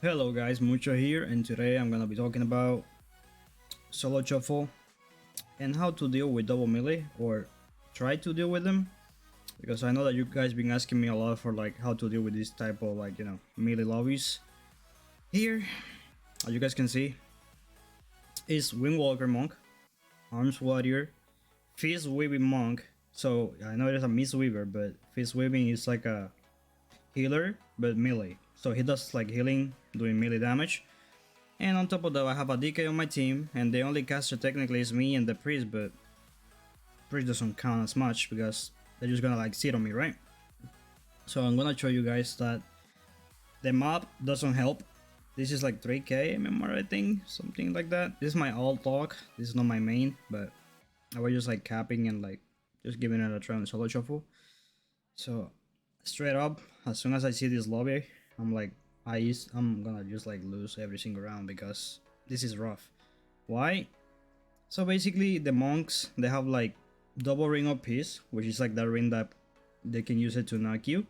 Hello guys, Mucho here, and today I'm gonna be talking about solo shuffle and how to deal with double melee, or try to deal with them, because I know that you guys been asking me a lot for like how to deal with this type of melee lobbies. Here, as you guys can see, is Windwalker Monk, Arms Warrior, Fist Weaving Monk. So I know there's a Miss Weaver, but Fist Weaving is like a healer but melee. So he does like healing, doing melee damage. And on top of that, I have a DK on my team, and the only caster technically is me and the priest, but priest doesn't count as much because they're just gonna like sit on me, right? So I'm gonna show you guys that the map doesn't help. This is like 3k MMR, I think, something like that. This is my alt log. This is not my main, but I was just like capping and like just giving it a try on solo shuffle. So straight up, as soon as I see this lobby, I'm like, I'm gonna just like lose every single round because this is rough. Why? So basically the monks, they have like double ring of peace, which is like that ring that they can use it to knock you.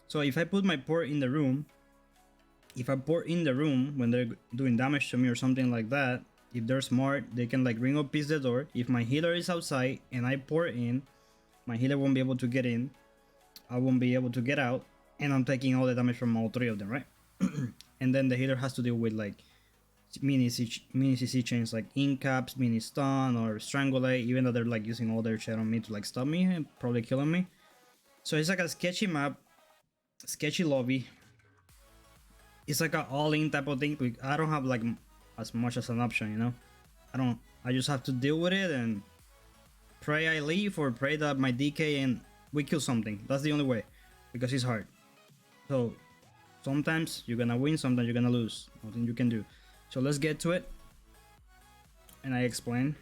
So if I put my port in the room, when they're doing damage to me or something like that, if they're smart, they can like ring of peace the door. If my healer is outside and I port in, my healer won't be able to get in, I won't be able to get out, and I'm taking all the damage from all three of them, right? And then the healer has to deal with like mini CC chains like incaps, mini stun, or strangulate, even though they're like using all their shit on me to like stop me and probably killing me. So it's like a sketchy map, sketchy lobby. It's like an all-in type of thing. Like, I don't have like as much as an option, you know. I just have to deal with it and pray I leave, or pray that my DK and we kill something. That's the only way, because it's hard. So sometimes you're gonna win, sometimes you're gonna lose. Nothing you can do. So let's get to it. And I explain.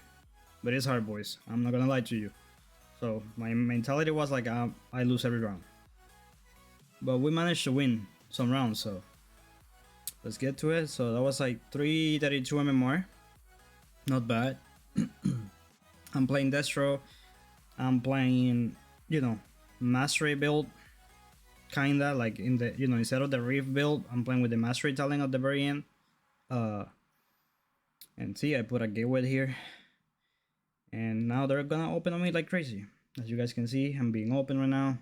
But it's hard, boys. I'm not gonna lie to you. So my mentality was like, I lose every round. But we managed to win some rounds, so let's get to it. So that was like 332 MMR. Not bad. I'm playing Destro. I'm playing, Mastery build. Kinda like in the, instead of the Reef build, I'm playing with the Mastery talent at the very end. And see, I put a gateway here. And now they're gonna open on me like crazy. As you guys can see, I'm being open right now.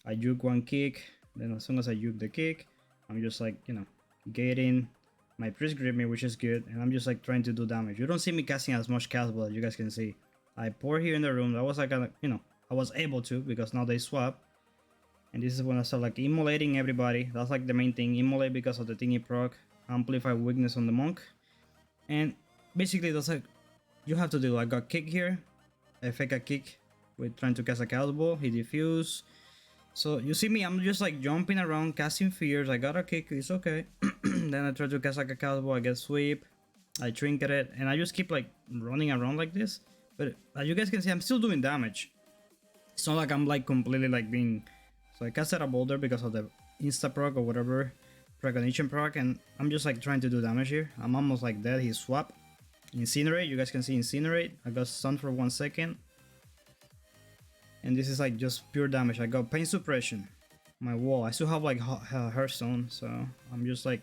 I juke one kick. Then as soon as I juke the kick, I'm just like, gating. My priest grip me, which is good. And I'm just like trying to do damage. You don't see me casting as much castable as you guys can see. I pour here in the room. That was like, I was able to, because now they swap. And this is when I start like immolating everybody. That's like the main thing. Immolate because of the thingy proc. Amplify weakness on the monk. And basically that's like, you have to do. I got kick here. I fake a kick with trying to cast a castable. He diffuse. So you see me, I'm just like jumping around, casting fears. I got a kick, it's okay. Then I try to cast like a castable. I get sweep. I trinket it. And I just keep like running around like this. But as you guys can see, I'm still doing damage. It's not like I'm like completely like being... So I casted a boulder because of the insta proc or whatever, precognition proc, and I'm just like trying to do damage here. I'm almost like dead. He swap. Incinerate, you guys can see incinerate. I got stunned for 1 second. And this is like just pure damage. I got pain suppression. My wall. I still have like Hearthstone, so I'm just like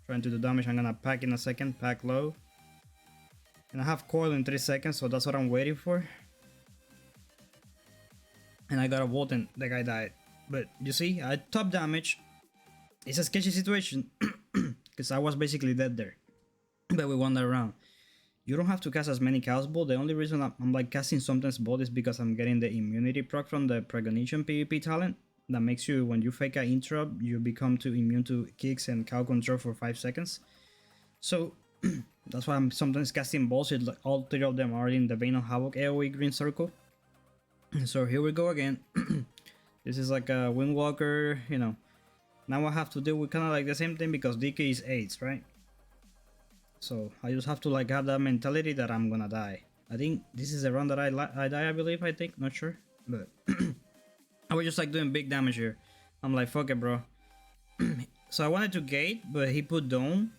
trying to do damage. I'm gonna pack in a second, pack low. And I have coil in 3 seconds, so that's what I'm waiting for. And I got a volt and the guy died. But you see, I top damage. It's a sketchy situation because I was basically dead there. But we won that round. You don't have to cast as many castable. The only reason I'm like casting sometimes both is because I'm getting the immunity proc from the precognition PvP talent. That makes you, when you fake an interrupt, you become too immune to kicks and cow control for 5 seconds. So that's why I'm sometimes casting bullshit. Like all 3 of them are in the Vein of Havoc AoE green circle. So here we go again. This is like a Windwalker, Now I have to deal with kind of like the same thing because DK is 8, right? So I just have to like have that mentality that I'm gonna die. I think this is the round that I die, I believe, not sure. But I was just like doing big damage here. I'm like, fuck it, bro. So I wanted to gate, but he put dome.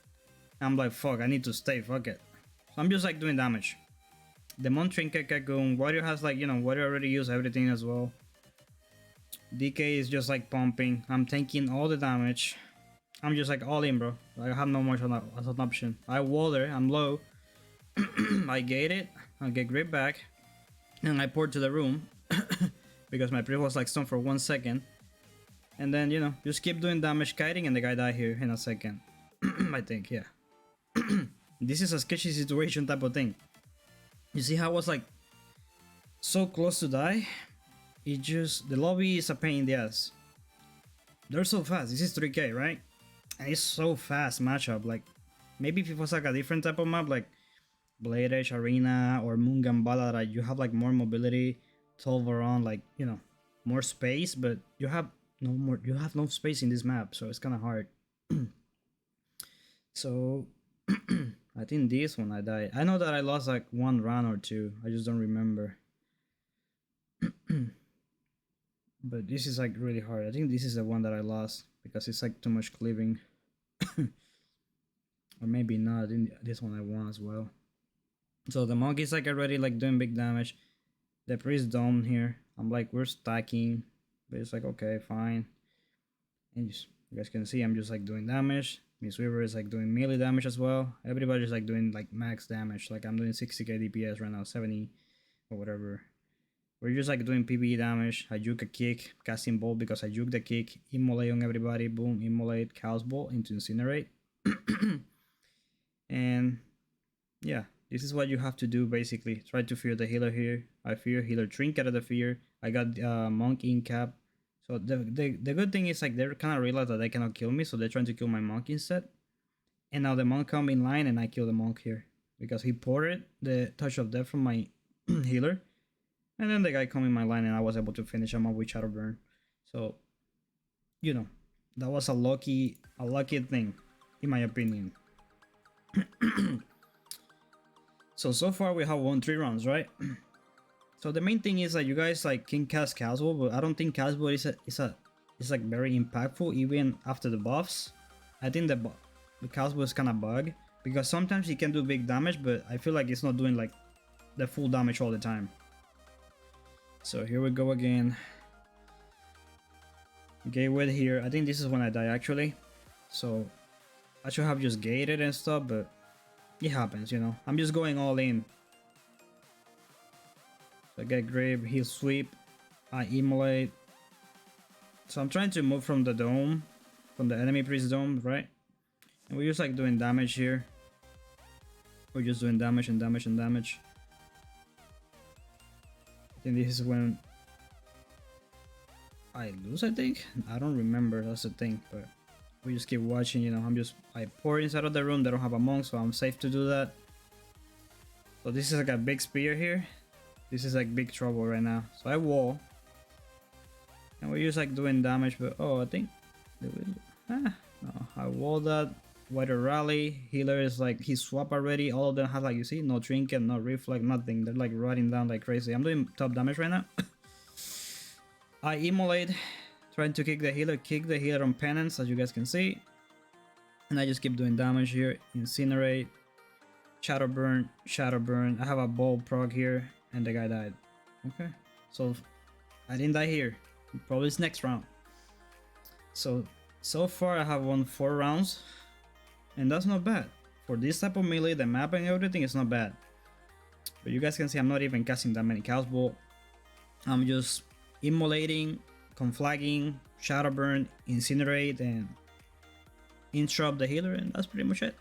I'm like, fuck, I need to stay, fuck it. So I'm just like doing damage. Demon Trinket Cocoon. Warrior has like, Warrior already used everything as well. DK is just like pumping. I'm taking all the damage. I'm just like all in, bro. I have no more as an option. I water, I'm low. I gate it, I get grip back, and I pour to the room because my priest was like stunned for 1 second. And then, you know, just keep doing damage kiting and the guy died here in a second. I think, yeah. This is a sketchy situation type of thing. You see how I was like so close to die? It just, the lobby is a pain in the ass. They're so fast. This is 3K, right? And it's so fast matchup. Like, maybe if it was like a different type of map, like Blade Edge Arena or Moon Gambala, that you have like more mobility, 12 around, like, you know, more space, but you have no space in this map, so it's kind of hard. So I think this one I died. I know that I lost like 1 round or 2. I just don't remember. But this is like really hard. I think this is the one that I lost because it's like too much cleaving. Or maybe not. I think this one I won as well. So the monk is like already like doing big damage. The priest down here. I'm like, we're stacking. But it's like, okay, fine. And just, you guys can see I'm just like doing damage. Miss Weaver is like doing melee damage as well. Everybody's like doing like max damage. Like I'm doing 60k DPS right now, 70 or whatever. We're just like doing PvE damage. I juke a kick, casting bolt because I juke the kick, immolate on everybody, boom, immolate, chaos bolt into incinerate. And yeah, this is what you have to do basically. Try to fear the healer here. I fear healer trinket out of the fear. I got monk in cap. So the good thing is like they're kind of realize that they cannot kill me, so they're trying to kill my monk instead. And now the monk come in line and I kill the monk here because he poured the touch of death from my healer. And then the guy come in my line and I was able to finish him up with Shadow Burn. So, you know, that was a lucky thing, in my opinion. So far we have won 3 rounds, right? So the main thing is that you guys like can cast casual, but I don't think casual is like very impactful even after the buffs. I think the casual is kind of bug because sometimes you can do big damage, but I feel like it's not doing like the full damage all the time. So here we go again. Gateway here. I think this is when I die actually. So I should have just gated and stuff, but it happens, you know. I'm just going all in. So I get grave, heal sweep, I immolate. So I'm trying to move from the dome, from the enemy priest dome, right? And we're just like doing damage here. We're just doing damage and damage and damage. I think this is when I lose, I think? I don't remember, that's the thing, but we just keep watching, you know. I pour inside of the room, they don't have a monk, so I'm safe to do that. So this is like a big spear here. This is like big trouble right now. So I wall. And we're just like doing damage, but oh, I think... no, I wall that. Wider rally. Healer is like, he swap already. All of them have like, you see, no trinket, no reflect, nothing. They're like riding down like crazy. I'm doing top damage right now. I immolate, trying to kick the healer on penance, as you guys can see. And I just keep doing damage here. Incinerate, shadow burn. I have a bolt proc here, and the guy died. Okay, so I didn't die here. Probably it's next round. So far I have won 4 rounds, and that's not bad. For this type of melee, the map and everything is not bad. But you guys can see I'm not even casting that many chaos bolt. I'm just immolating, conflagging, shadow burn, incinerate, and interrupt the healer, and that's pretty much it.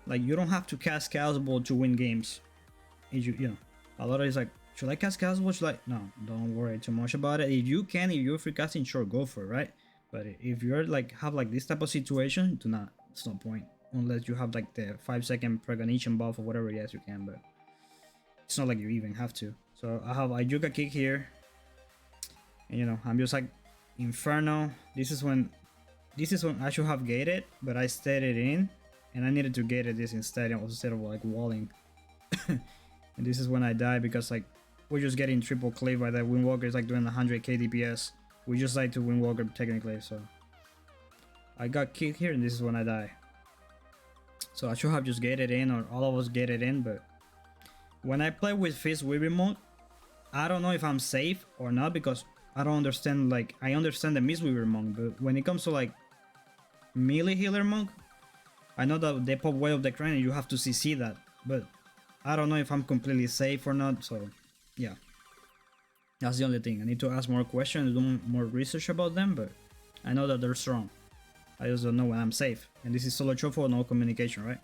Like, you don't have to cast chaos bolt to win games. You know, a lot of it's like, should I cast chaos bolt? Should I? No, don't worry too much about it. If you can, if you're free casting, sure, go for it, right? But if you're like have like this type of situation, do not. It's no point unless you have like the 5-second precognition buff or whatever. Yes, you can, but it's not like you even have to. So I juke a kick here, and you know I'm just like Inferno. This is when I should have gated, but I stayed it in, and I needed to gate this instead of like walling. And this is when I die because like we're just getting triple cleave by that Windwalker is like doing 100k DPS. We just died to Windwalker technically, so I got kicked here, and this is when I die. So I should have just gated in, or all of us gated in, but when I play with Fist Weaving mode, I don't know if I'm safe or not because I don't understand, like, I understand the Mistweaver monk, but when it comes to like melee healer monk. I know that they pop Way of the Crown and you have to CC that, but I don't know if I'm completely safe or not, so yeah. That's the only thing. I need to ask more questions, do more research about them, but I know that they're strong. I just don't know when I'm safe. And this is solo truffle, no communication, right?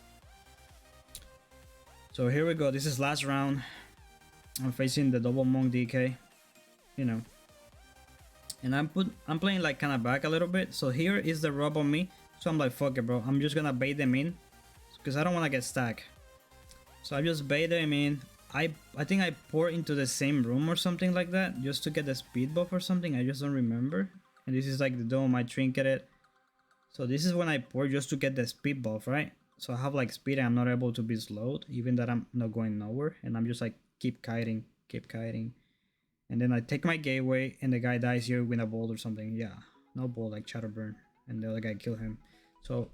So here we go. This is last round. I'm facing the double monk DK, you know. And I'm playing like kind of back a little bit. So here is the rub on me. So I'm like, fuck it, bro. I'm just gonna bait them in because I don't want to get stacked. So I just bait them in. I think I pour into the same room or something like that just to get the speed buff or something. I just don't remember. And this is like the dome I trinketed. So this is when I pour just to get the speed buff, right? So I have like speed and I'm not able to be slowed, even that I'm not going nowhere. And I'm just like keep kiting. And then I take my gateway and the guy dies here with a bolt or something. Yeah, no bolt, like Chatterburn. And the other guy kill him. So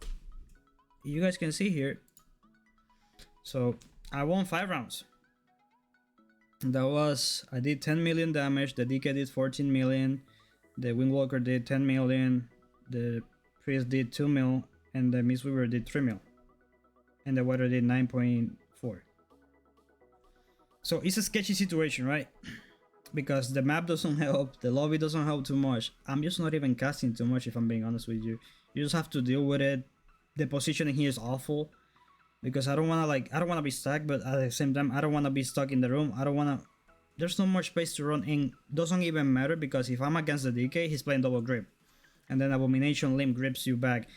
you guys can see here. So I won 5 rounds. That was, I did 10 million damage, the DK did 14 million, the Windwalker did 10 million, the Priest did 2 mil, and the Mistweaver did 3 mil. And the Water did 9.4. So it's a sketchy situation, right? Because the map doesn't help, the lobby doesn't help too much. I'm just not even casting too much if I'm being honest with you. You just have to deal with it. The positioning here is awful. Because I don't wanna be stuck, but at the same time I don't wanna be stuck in the room. There's not much space to run and doesn't even matter because if I'm against the DK, he's playing double grip. And then Abomination Limb grips you back.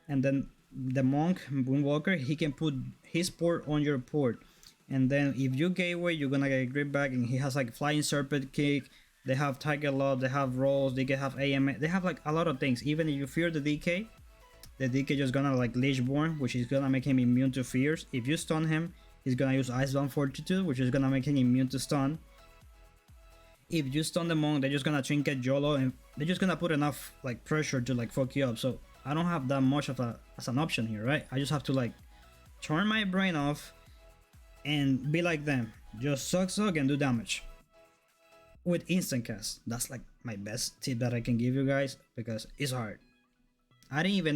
And then the Monk, Moonwalker, he can put his port on your port. And then if you gateway, you're gonna get grip back and he has like Flying Serpent Kick, they have Tiger Lob, they have rolls, they can have AMA, they have like a lot of things. Even if you fear the DK just gonna like Lichborn, which is gonna make him immune to fears. If you stun him, he's gonna use Icebound Fortitude, which is gonna make him immune to stun. If you stun the monk, they're just gonna trinket YOLO and they're just gonna put enough like pressure to like fuck you up. So I don't have that much of as an option here, right? I just have to like turn my brain off and be like them. Just suck and do damage. With instant cast. That's like my best tip that I can give you guys because it's hard. I didn't even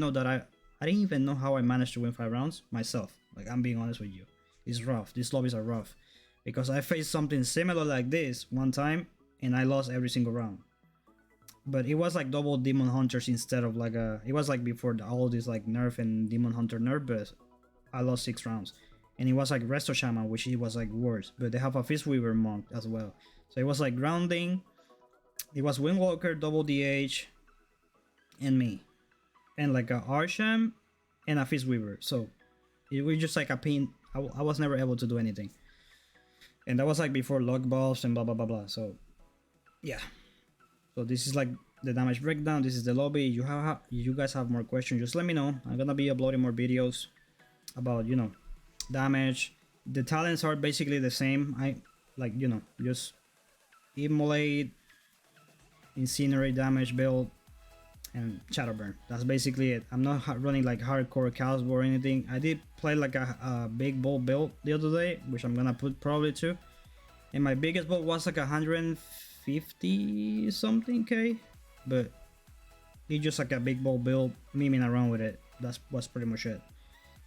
know how I managed to win 5 rounds myself. Like, I'm being honest with you. It's rough. These lobbies are rough. Because I faced something similar like this one time and I lost every single round. But it was like double Demon Hunters instead of like it was like before all this like nerf and Demon Hunter nerf, but I lost 6 rounds. And it was like Resto Shaman, which it was like worse. But they have a Fistweaver monk as well. So it was like grounding. It was Windwalker, double DH, and me. And like a Arsham and a Fistweaver. So it was just like a pin. I was never able to do anything. And that was like before luck buffs and blah blah blah blah. So yeah. So this is like the damage breakdown. This is the lobby. You guys have more questions, just let me know. I'm gonna be uploading more videos about, you know, damage. The talents are basically the same. I like, you know, just Immolate, Incinerate damage build, and Shadowburn. That's basically it. I'm not running like hardcore Cowsbow or anything. I did play like a big bull build the other day, which I'm gonna put probably too. And my biggest build was like 150 something K, but it's just like a big bull build, memeing around with it. That's pretty much it.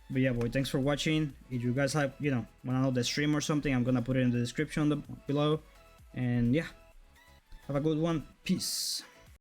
But yeah, boy, thanks for watching. If you guys have, you know, wanna know the stream or something, I'm gonna put it in the description below. And yeah, have a good one. Peace.